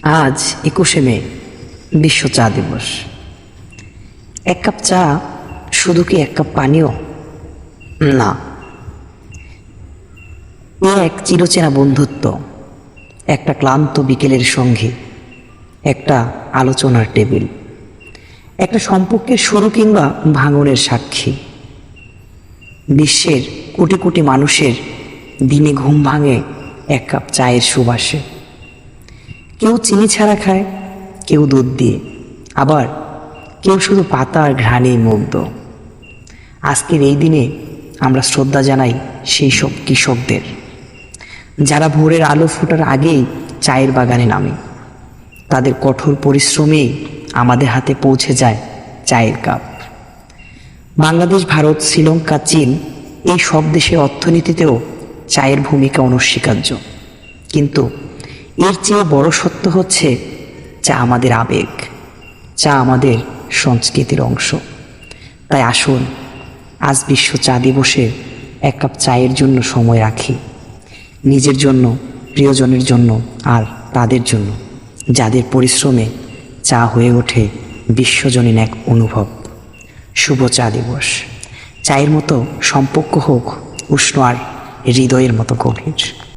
আজ 21শে মে, বিশ্ব চা দিবস। এক কাপ চা শুধু কি এক কাপ পানীয়? না, এক চিরচেনা বন্ধুত্ব, একটা ক্লান্ত বিকেলের সঙ্গী, একটা আলোচনার টেবিল, একটা সম্পর্কের শুরু কিংবা ভাঙনের সাক্ষী। বিশ্বের কোটি কোটি মানুষের দিনে ঘুম ভাঙে এক কাপ চায়ের সুবাসে। কেউ চিনি ছাড়া খায়, কেউ দুধ দিয়ে, আবার কেউ শুধু পাতা আর ঘ্রাণেই মুগ্ধ। আজকের এই দিনে আমরা শ্রদ্ধা জানাই সেই সব কৃষকদের, যারা ভোরের আলো ফোটার আগেই চায়ের বাগানে নামে। তাদের কঠোর পরিশ্রমেই আমাদের হাতে পৌঁছে যায় চায়ের কাপ। বাংলাদেশ, ভারত, শ্রীলঙ্কা, চীন, এই সব দেশের অর্থনীতিতেও চায়ের ভূমিকা অনস্বীকার্য। কিন্তু এর চেয়ে বড় সত্য হচ্ছে, চা আমাদের আবেগ, চা আমাদের সংস্কৃতির অংশ। তাই আসুন আজ বিশ্ব চা দিবসে এক কাপ চায়ের জন্য সময় রাখি, নিজের জন্য, প্রিয়জনের জন্য, আর তাদের জন্য যাদের পরিশ্রমে চা হয়ে ওঠে বিশ্বজনীন এক অনুভব। শুভ চা দিবস। চায়ের মতো সম্পর্ক হোক উষ্ণ আর হৃদয়ের মতো গভীর।